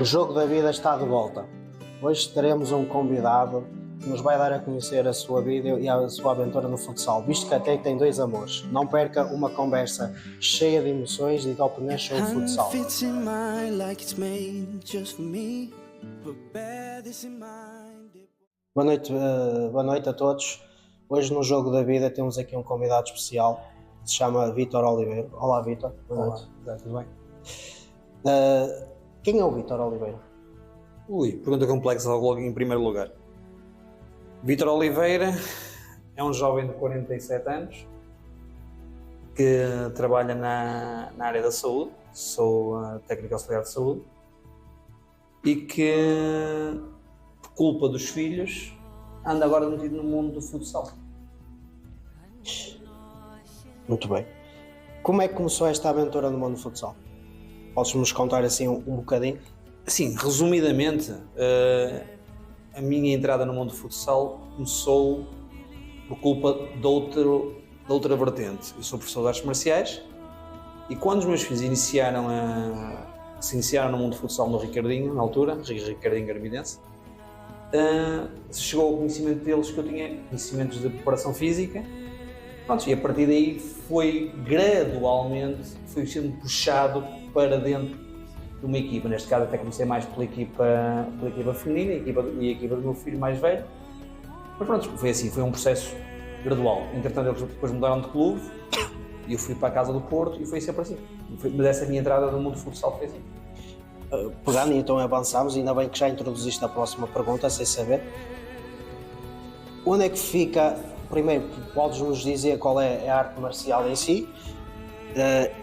O Jogo da Vida está de volta. Hoje teremos um convidado que nos vai dar a conhecer a sua vida e a sua aventura no futsal, visto que até tem dois amores. Não perca uma conversa cheia de emoções e de opiniões sobre o futsal. Boa noite a todos. Hoje no Jogo da Vida temos aqui um convidado especial que se chama Vítor Oliveira. Olá, Vítor. Boa noite. Olá, tudo bem? Quem é o Vítor Oliveira? Pergunta complexa logo em primeiro lugar. Vítor Oliveira é um jovem de 47 anos que trabalha na área da saúde, sou técnico auxiliar de saúde, e que, por culpa dos filhos, anda agora metido no mundo do futsal. Muito bem. Como é que começou esta aventura no mundo do futsal? Podes-nos contar assim um bocadinho? Sim, resumidamente, a minha entrada no mundo do futsal começou por culpa de outra vertente. Eu sou professor de artes marciais e quando os meus filhos se iniciaram no mundo do futsal no Ricardinho, na altura, Ricardinho Garmidense, chegou ao conhecimento deles que eu tinha conhecimentos de preparação física. Pronto, e a partir daí foi gradualmente sendo puxado para dentro de uma equipa. Neste caso até comecei mais pela equipa feminina e a equipa do meu filho mais velho. Mas pronto, foi assim, foi um processo gradual. Entretanto eles depois mudaram de clube e eu fui para a Casa do Porto e foi sempre assim. Mas essa minha entrada no mundo do futsal foi assim. Pegando e então avançamos, ainda bem que já introduziste a próxima pergunta, sem saber. Onde é que fica, primeiro, podes-nos dizer qual é a arte marcial em si,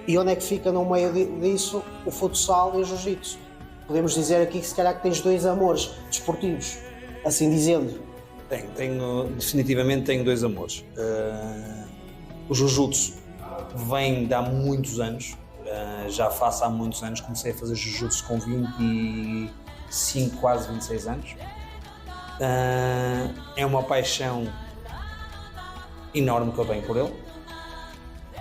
e onde é que fica no meio disso o futsal e o jiu-jitsu? Podemos dizer aqui que se calhar que tens dois amores desportivos, assim dizendo. Definitivamente tenho dois amores. O jiu-jitsu vem de há muitos anos, já faço há muitos anos, comecei a fazer jiu-jitsu com 25, quase 26 anos. É uma paixão enorme que eu tenho por ele,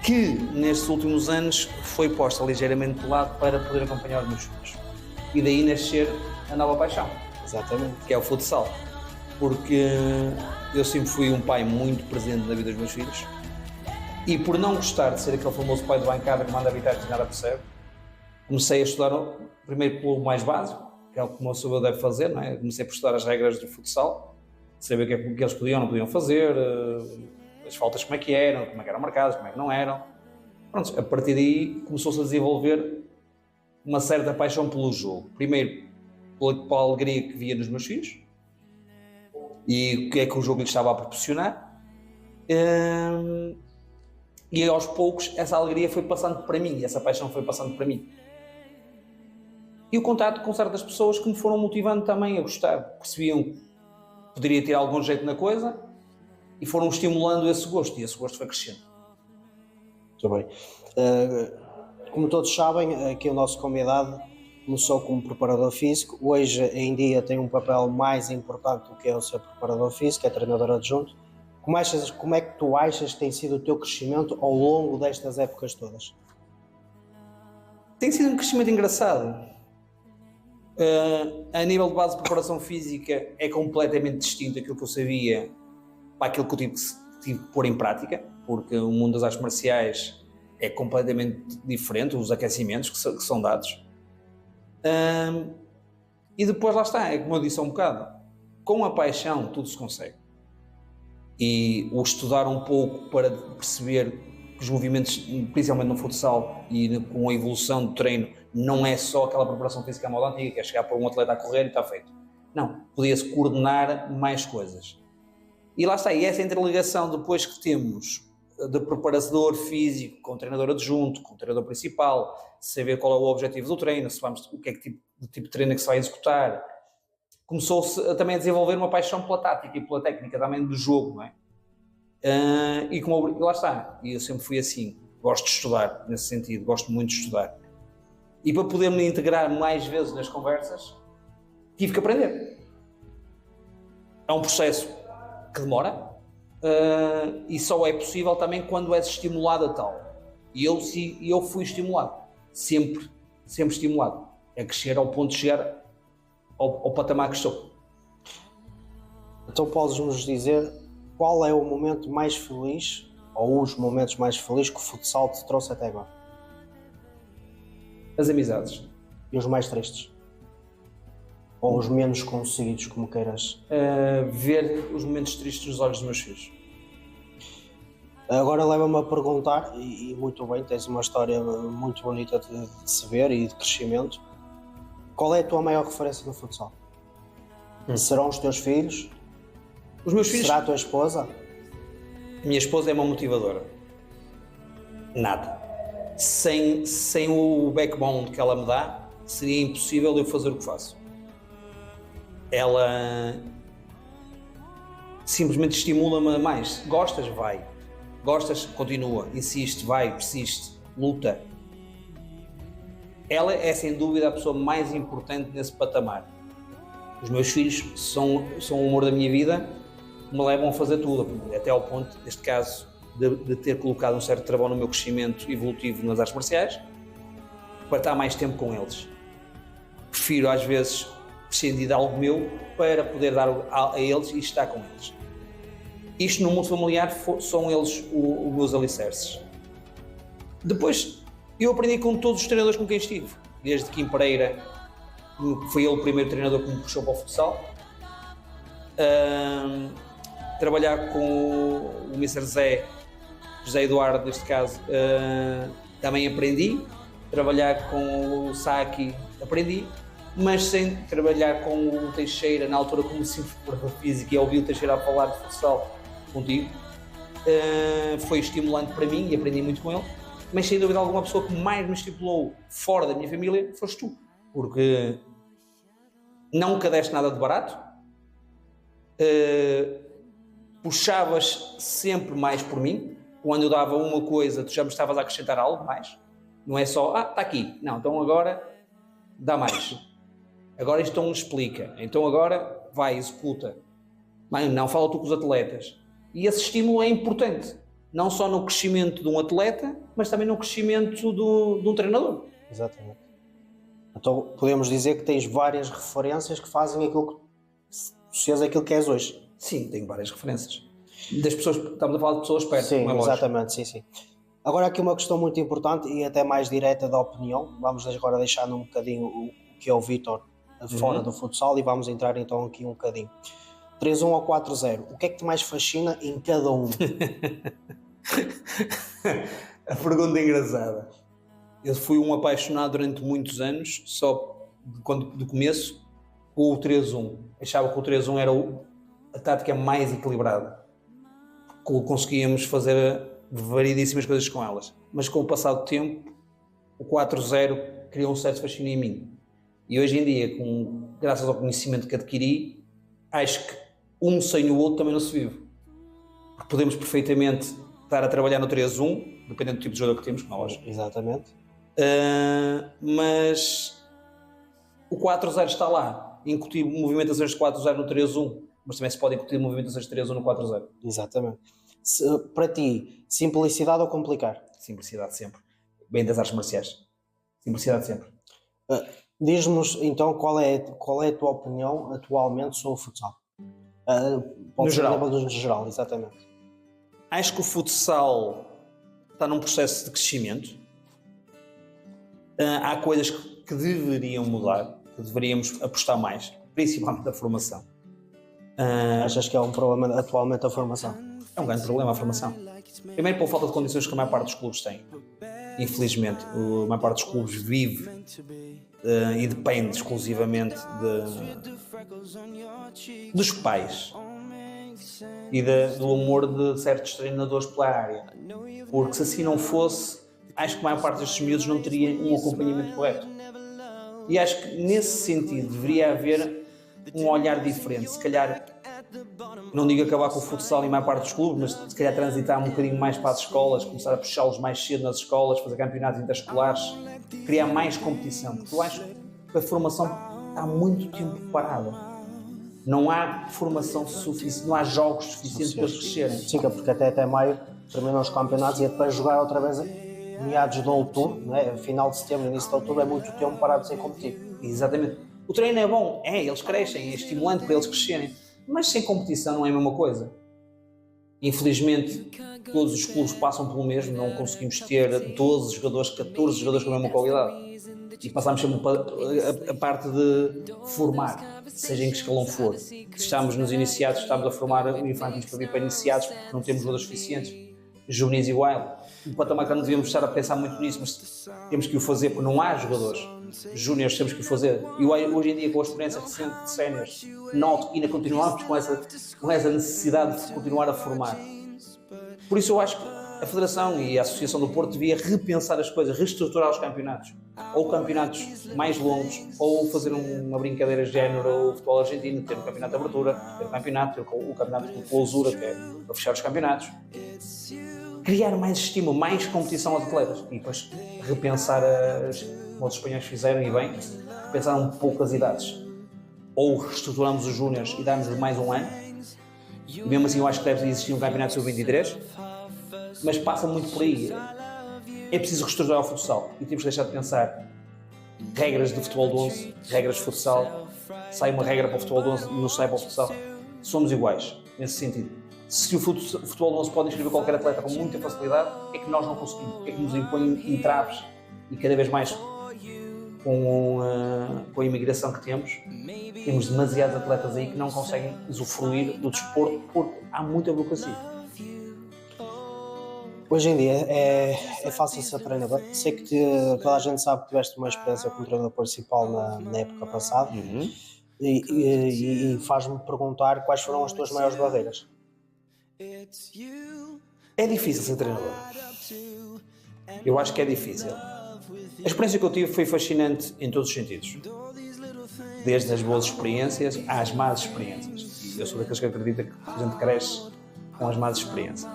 que nestes últimos anos foi posta ligeiramente de lado para poder acompanhar os meus filhos. E daí nascer a nova paixão. Exatamente. Que é o futsal. Porque eu sempre fui um pai muito presente na vida dos meus filhos e por não gostar de ser aquele famoso pai de bancada que manda habitar e nada percebe, comecei a estudar primeiro pelo mais básico, que é o que uma pessoa deve fazer, não é? Comecei por estudar as regras do futsal, saber o que eles podiam ou não podiam fazer, as faltas como é que eram marcadas, como é que não eram. Pronto, a partir daí começou-se a desenvolver uma certa paixão pelo jogo. Primeiro, pela alegria que via nos meus filhos e o que é que o jogo lhes estava a proporcionar. E aos poucos essa alegria foi passando para mim, essa paixão foi passando para mim. E o contato com certas pessoas que me foram motivando também a gostar, percebiam que poderia ter algum jeito na coisa e foram estimulando esse gosto, e esse gosto foi crescendo. Muito bem. Como todos sabem, aqui o nosso convidado começou como preparador físico, hoje em dia tem um papel mais importante do que é o ser preparador físico, é treinador adjunto. Como é que tu achas que tem sido o teu crescimento ao longo destas épocas todas? Tem sido um crescimento engraçado. A nível de base de preparação física é completamente distinto daquilo que eu sabia para aquilo que eu tive que pôr em prática, porque o mundo das artes marciais é completamente diferente, os aquecimentos que são dados. E depois lá está, é como eu disse há um bocado, com a paixão tudo se consegue. E o estudar um pouco para perceber que os movimentos, principalmente no futsal e com a evolução do treino, não é só aquela preparação física à moda antiga, que é chegar para um atleta a correr e está feito. Não, podia-se coordenar mais coisas. E lá está, e essa interligação depois que temos de preparador físico com treinador adjunto, com treinador principal, saber qual é o objetivo do treino, se vamos, o que é que tipo de treino é que se vai executar, começou-se também a desenvolver uma paixão pela tática e pela técnica também do jogo, não é? E lá está, e eu sempre fui assim, gosto de estudar nesse sentido, gosto muito de estudar. E para poder me integrar mais vezes nas conversas, tive que aprender. É um processo que demora e só é possível também quando és estimulado a tal. E eu fui estimulado, sempre estimulado, a crescer ao ponto de chegar ao patamar que estou. Então podes-nos dizer qual é o momento mais feliz, ou os momentos mais felizes que o futsal te trouxe até agora? As amizades. E os mais tristes? Ou os menos conseguidos, como queiras? Ver os momentos tristes nos olhos dos meus filhos. Agora leva-me a perguntar, e muito bem, tens uma história muito bonita de se ver e de crescimento. Qual é a tua maior referência no futsal? Serão os teus filhos? Os meus filhos... Será a tua esposa? Minha esposa é uma motivadora. Nada. Sem o backbone que ela me dá, seria impossível eu fazer o que faço. Ela simplesmente estimula-me mais. Gostas? Vai. Gostas? Continua. Insiste, vai, persiste, luta. Ela é sem dúvida a pessoa mais importante nesse patamar. Os meus filhos são o amor da minha vida, me levam a fazer tudo, até ao ponto, neste caso, de ter colocado um certo trabalho no meu crescimento evolutivo nas artes marciais, para estar mais tempo com eles. Prefiro, às vezes, prescindir de algo meu para poder dar a eles e estar com eles. Isto no mundo familiar são eles os meus alicerces. Depois, eu aprendi com todos os treinadores com quem estive, desde Kim Pereira, que foi ele o primeiro treinador que me puxou para o futsal, trabalhar com o Mr. José Eduardo, neste caso, também aprendi, trabalhar com o Saki, aprendi, mas sem trabalhar com o Teixeira, na altura como simples preparador físico, e ouvi o Teixeira a falar de futsal contigo, foi estimulante para mim e aprendi muito com ele, mas sem dúvida alguma a pessoa que mais me estimulou fora da minha família foste tu, porque nunca deste nada de barato, puxavas sempre mais por mim. Quando eu dava uma coisa, tu já me estavas a acrescentar algo mais. Não é só, está aqui. Não, então agora dá mais. Agora isto não explica. Então agora vai, executa. Não, fala tu com os atletas. E esse estímulo é importante. Não só no crescimento de um atleta, mas também no crescimento de um treinador. Exatamente. Então podemos dizer que tens várias referências que fazem aquilo que associas àquilo que és hoje. Sim, tenho várias referências. Das pessoas, estamos a falar de pessoas perto. Sim, exatamente, sim. Agora aqui uma questão muito importante e até mais direta da opinião. Vamos agora deixar um bocadinho o que é o Vítor fora do futsal e vamos entrar então aqui um bocadinho. 3-1 ou 4-0, o que é que te mais fascina em cada um? A pergunta é engraçada. Eu fui um apaixonado durante muitos anos, só de começo, com o 3-1. Achava que o 3-1 era a tática mais equilibrada. Conseguíamos fazer variedíssimas coisas com elas. Mas com o passar do tempo, o 4-0 criou um certo fascínio em mim. E hoje em dia, graças ao conhecimento que adquiri, acho que um sem o outro também não se vive. Porque podemos perfeitamente estar a trabalhar no 3-1, dependendo do tipo de jogador que temos, como é lógico. Exatamente. Mas o 4-0 está lá. Incutir movimentações de 4-0 no 3-1, mas também se pode incutir movimentações de 3-1 no 4-0. Exatamente. Para ti, simplicidade ou complicar? Simplicidade sempre. Bem das artes marciais. Simplicidade sempre. Diz-nos então qual é a tua opinião atualmente sobre o futsal? No geral. No geral, exatamente. Acho que o futsal está num processo de crescimento. Há coisas que deveriam mudar, que deveríamos apostar mais, principalmente a formação. Achas que é um problema atualmente a formação? É um grande problema a formação. Primeiro pela falta de condições que a maior parte dos clubes tem. Infelizmente, a maior parte dos clubes vive e depende exclusivamente dos pais e do amor de certos treinadores pela área. Porque se assim não fosse, acho que a maior parte destes miúdos não teria um acompanhamento correto. E acho que nesse sentido deveria haver um olhar diferente. Se calhar, não digo acabar com o futsal em maior parte dos clubes, mas se calhar transitar um bocadinho mais para as escolas, começar a puxá-los mais cedo nas escolas, fazer campeonatos interescolares, criar mais competição. Porque eu acho que a formação está há muito tempo parada. Não há formação suficiente, não há jogos suficientes para eles crescerem. Sim, porque até maio terminam os campeonatos e depois jogar outra vez meados de outubro, né? Final de setembro, início de outubro, é muito tempo parado sem competir. Exatamente. O treino é bom, eles crescem, é estimulante para eles crescerem, mas sem competição não é a mesma coisa. Infelizmente, todos os clubes passam pelo mesmo, não conseguimos ter 12 jogadores, 14 jogadores com a mesma qualidade. E passamos sempre a parte de formar, seja em que escalão for. Se estamos nos iniciados, estamos a formar infantis para vir para iniciados porque não temos jogadores suficientes, juvenis igual. No patamar que não devíamos estar a pensar muito nisso, mas temos que o fazer porque não há jogadores. Júniores temos que o fazer. E hoje em dia, com a experiência recente de séniores, noto que ainda continuamos com essa necessidade de continuar a formar. Por isso eu acho que a Federação e a Associação do Porto devia repensar as coisas, reestruturar os campeonatos. Ou campeonatos mais longos, ou fazer uma brincadeira de género, o futebol argentino, ter um campeonato de abertura, ter o campeonato de clausura, que é para fechar os campeonatos. Criar mais estímulo, mais competição aos atletas. E depois repensar, como os espanhóis fizeram e bem, repensar um pouco as idades. Ou reestruturamos os júniores e damos-lhe mais um ano. E mesmo assim eu acho que deve existir um campeonato sub-23, mas passa muito por aí. É preciso reestruturar o futsal e temos que deixar de pensar regras de futebol de 11, regras de futsal, sai uma regra para o futebol de 11 e não sai para o futsal. Somos iguais, nesse sentido. Se o futebol de 11 pode inscrever qualquer atleta com muita facilidade, é que nós não conseguimos, é que nos impõem entraves e cada vez mais com a imigração que temos demasiados atletas aí que não conseguem usufruir do desporto porque há muita burocracia. Hoje em dia é fácil ser treinador. Sei que toda a gente sabe que tiveste uma experiência como treinador principal na época passada. E faz-me perguntar quais foram as tuas maiores barreiras. É difícil ser treinador. Eu acho que é difícil. A experiência que eu tive foi fascinante em todos os sentidos. Desde as boas experiências às más experiências. Eu sou daqueles que acredita que a gente cresce com as más experiências.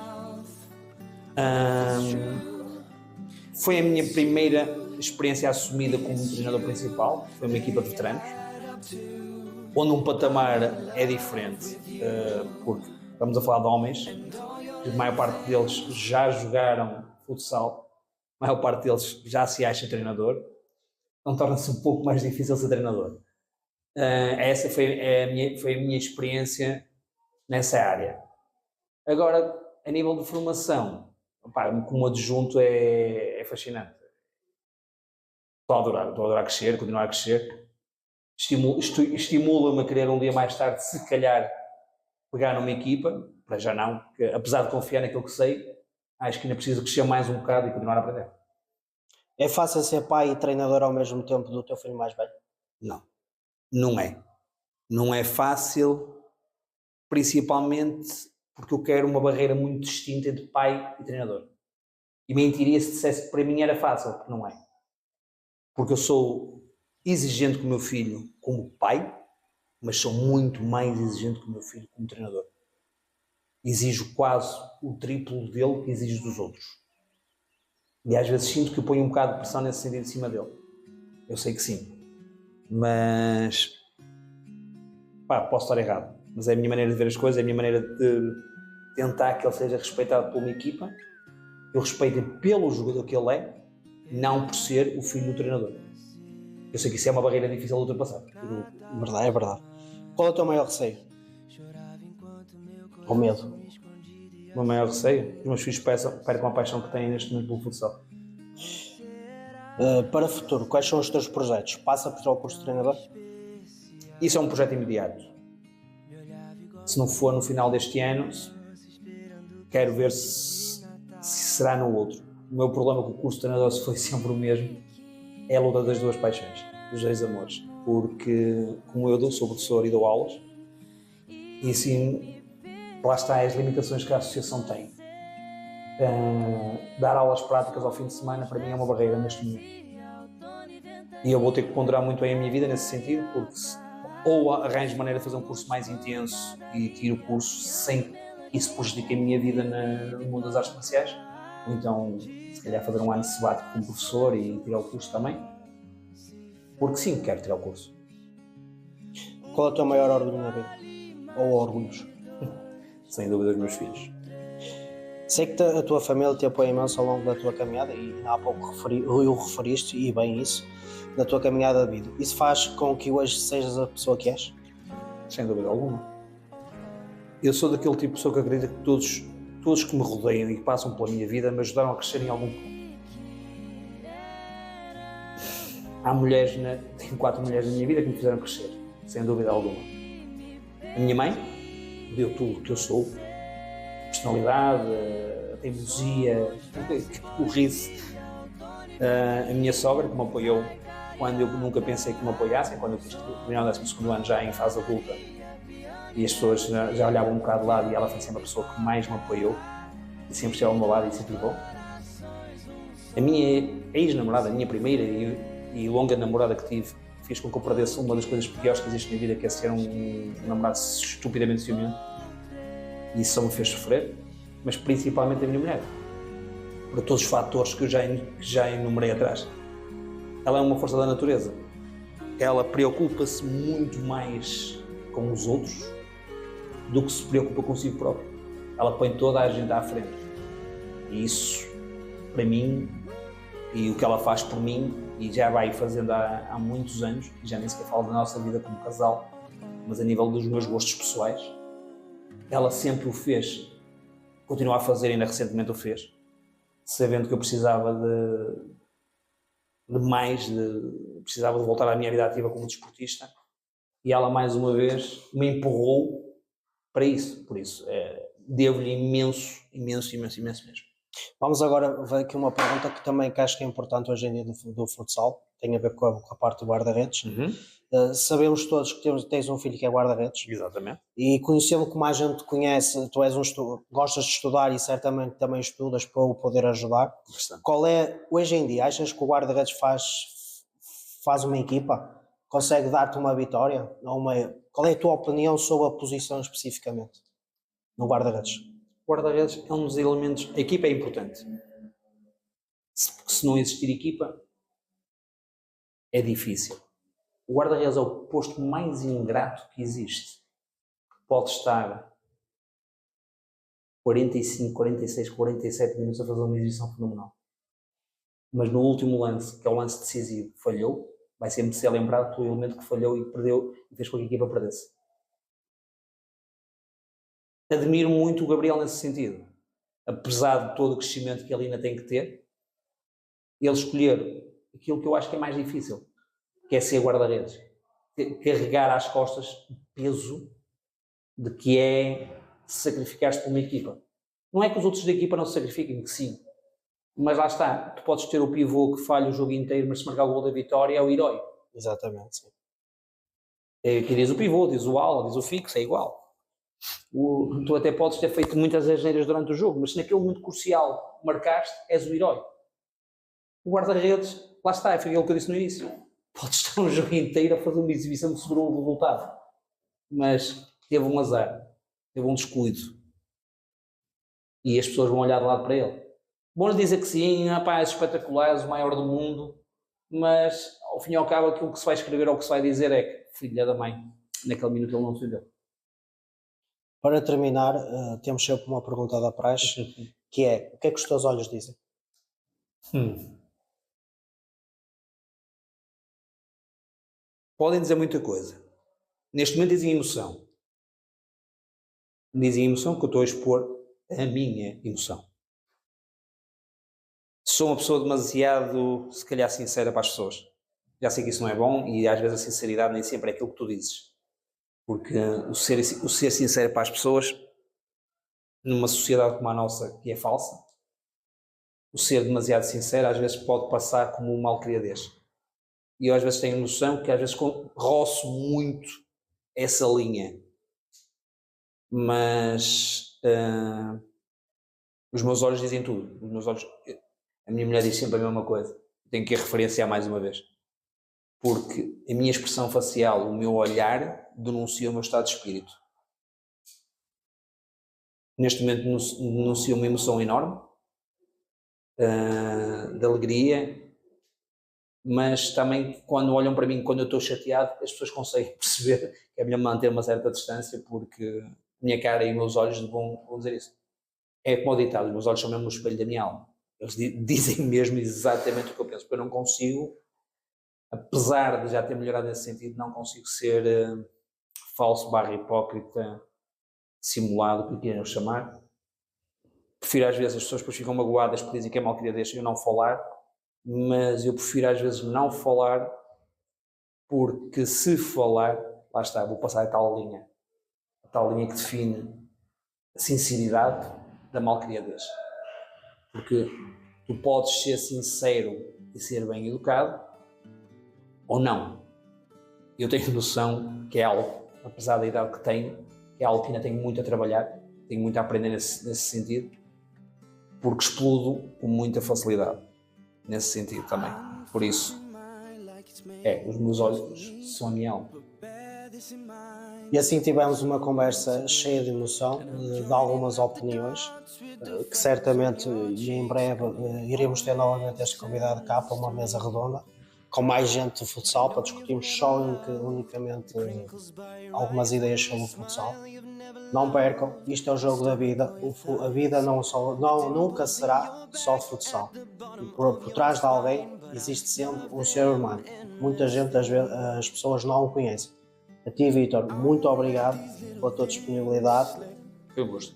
Foi a minha primeira experiência assumida como treinador principal. Foi uma equipa de veteranos, onde um patamar é diferente, porque estamos a falar de homens, a maior parte deles já jogaram futsal, a maior parte deles já se acha treinador, então torna-se um pouco mais difícil ser treinador. Essa foi a minha experiência nessa área. Agora, a nível de formação, como adjunto é fascinante. Estou a adorar crescer, continuar a crescer. Estimula-me a querer um dia mais tarde, se calhar, pegar numa equipa, para já não, porque, apesar de confiar naquilo que sei, acho que ainda preciso crescer mais um bocado e continuar a aprender. É fácil ser pai e treinador ao mesmo tempo do teu filho mais velho? Não é. Não é fácil, principalmente porque eu quero uma barreira muito distinta entre pai e treinador. E mentiria se dissesse que para mim era fácil, porque não é. Porque eu sou exigente com o meu filho como pai, mas sou muito mais exigente com o meu filho como treinador. Exijo quase o triplo dele que exijo dos outros. E às vezes sinto que eu ponho um bocado de pressão nesse sentido em cima dele. Eu sei que sim. Mas posso estar errado. Mas é a minha maneira de ver as coisas, é a minha maneira de tentar que ele seja respeitado por uma equipa, que eu respeite pelo jogador que ele é, não por ser o filho do treinador. Eu sei que isso é uma barreira difícil de ultrapassar. É verdade. Qual é o teu maior receio? Ou medo? O meu maior receio? Os meus filhos percam a paixão que têm neste momento pelo futsal. Para o futuro, quais são os teus projetos? Passa por o curso de treinador? Isso é um projeto imediato. Se não for no final deste ano, quero ver se será no outro. O meu problema com o curso de treinador, se foi sempre o mesmo, é a luta das duas paixões, dos dois amores. Porque, como eu sou professor e dou aulas, e assim, lá está as limitações que a associação tem. Dar aulas práticas ao fim de semana, para mim, é uma barreira neste momento. E eu vou ter que ponderar muito bem a minha vida nesse sentido, porque ou arranjo maneira de fazer um curso mais intenso e tiro o curso sem que isso prejudique a minha vida no mundo das artes marciais, ou então, se calhar, fazer um ano de sabático como professor e tirar o curso também, porque sim, quero tirar o curso. Qual é o teu maior orgulho na vida? Ou orgulhos? Sem dúvida, os meus filhos. Sei que a tua família te apoia imenso ao longo da tua caminhada e há pouco o referiste, e bem isso, na tua caminhada de vida. Isso faz com que hoje sejas a pessoa que és? Sem dúvida alguma. Eu sou daquele tipo de pessoa que acredita que todos que me rodeiam e que passam pela minha vida me ajudaram a crescer em algum ponto. Há mulheres, tenho 4 mulheres na minha vida que me fizeram crescer, sem dúvida alguma. A minha mãe deu tudo o que eu sou, personalidade, a teimosia, o riso. A minha sogra, que me apoiou quando eu nunca pensei que me apoiassem, quando eu fiz terminar o 12º ano já em fase adulta, e as pessoas já olhavam um bocado de lado, e ela foi sempre a pessoa que mais me apoiou e sempre esteve ao meu lado e incentivou. A minha ex-namorada, a minha primeira e longa namorada que tive, fez com que eu perdesse uma das coisas piores que existe na vida, que é ser um namorado estupidamente ciumento, e isso só me fez sofrer, mas principalmente a minha mulher, por todos os fatores que eu já enumerei atrás. Ela é uma força da natureza, ela preocupa-se muito mais com os outros do que se preocupa consigo próprio. Ela põe toda a gente à frente, e isso, para mim, e o que ela faz por mim, e já vai fazendo há muitos anos, e já nem sequer falo da nossa vida como casal, mas a nível dos meus gostos pessoais, ela sempre o fez, continua a fazer, ainda recentemente o fez, sabendo que eu precisava precisava de voltar à minha vida ativa como desportista, e ela mais uma vez me empurrou para isso. Por isso, devo-lhe imenso mesmo. Vamos agora ver aqui uma pergunta que também acho que é importante hoje em dia do futsal, tem a ver com a parte do guarda-redes. Sabemos todos que tens um filho que é guarda-redes. Exatamente. E conhecendo como a gente te conhece, tu és gostas de estudar e certamente também estudas para o poder ajudar. Bastante. Qual é, hoje em dia, achas que o guarda-redes faz uma equipa? Consegue dar-te uma vitória? Qual é a tua opinião sobre a posição especificamente no guarda-redes? O guarda-redes é um dos elementos. A equipa é importante. Se não existir equipa, é difícil. O guarda-redes é o posto mais ingrato que existe. Pode estar 45, 46, 47 minutos a fazer uma exibição fenomenal. Mas no último lance, que é o lance decisivo, falhou, vai sempre ser lembrado pelo elemento que falhou e perdeu e fez com que a equipa perdesse. Admiro muito o Gabriel nesse sentido. Apesar de todo o crescimento que ele ainda tem que ter, ele escolher aquilo que eu acho que é mais difícil, que é ser guarda-redes. Carregar às costas o peso de que é sacrificar-se por uma equipa. Não é que os outros da equipa não se sacrifiquem, que sim. Mas lá está, tu podes ter o pivô que falha o jogo inteiro, mas se marcar o gol da vitória é o herói. Exatamente, sim. Aqui diz o pivô, diz o ala, diz o fixo, é igual. Tu até podes ter feito muitas asneiras durante o jogo, mas se naquele momento crucial marcaste, és o herói. O guarda-redes, lá está, foi aquilo que eu disse no início. Podes estar um jogo inteiro a fazer uma exibição que segurou o resultado, mas teve um azar, teve um descuido, e as pessoas vão olhar de lado para ele. Bom lhe dizer que sim, rapaz, espetacular, o maior do mundo, mas ao fim e ao cabo aquilo que se vai escrever ou que se vai dizer é que filha da mãe, naquele minuto ele não defendeu. Para terminar, temos sempre uma pergunta da praxe, que é: o que é que os teus olhos dizem? Podem dizer muita coisa. Neste momento dizem emoção. Dizem emoção que eu estou a expor a minha emoção. Sou uma pessoa demasiado, se calhar, sincera para as pessoas. Já sei que isso não é bom e às vezes a sinceridade nem sempre é aquilo que tu dizes. Porque o ser sincero para as pessoas, numa sociedade como a nossa, que é falsa, o ser demasiado sincero às vezes pode passar como uma malcriadez. E eu às vezes tenho noção que às vezes roço muito essa linha. Mas os meus olhos dizem tudo. Os meus olhos, a minha mulher diz sempre a mesma coisa. Tenho que a referenciar mais uma vez. Porque a minha expressão facial, o meu olhar, denuncia o meu estado de espírito. Neste momento denuncia uma emoção enorme, de alegria, mas também quando olham para mim, quando eu estou chateado, as pessoas conseguem perceber que é melhor manter uma certa distância, porque a minha cara e os meus olhos vão dizer isso. é como o ditado, os meus olhos são mesmo no espelho da minha alma. Eles dizem mesmo exatamente o que eu penso, porque eu não consigo, apesar de já ter melhorado nesse sentido, não consigo ser falso / hipócrita, simulado, o que queiram chamar. Prefiro às vezes, as pessoas depois ficam magoadas porque dizem que é malcriadez eu não falar, mas eu prefiro às vezes não falar, porque se falar, lá está, vou passar a tal linha que define a sinceridade da malcriadez. Porque tu podes ser sincero e ser bem educado, ou não. Eu tenho noção que é algo, apesar da idade que tenho, que é algo que ainda tenho muito a trabalhar, tenho muito a aprender nesse sentido, porque explodo com muita facilidade nesse sentido também. Por isso, os meus olhos são a minha alma. E assim tivemos uma conversa cheia de emoção, de algumas opiniões, que certamente e em breve iremos ter novamente este convidado cá para uma mesa redonda, com mais gente do futsal, para discutirmos só unicamente algumas ideias sobre o futsal. Não percam, isto é o jogo da vida. A vida nunca será só futsal. E por trás de alguém existe sempre um ser humano. Muita gente, às vezes, as pessoas não o conhecem. A ti, Vítor, muito obrigado pela tua disponibilidade. Foi um gosto.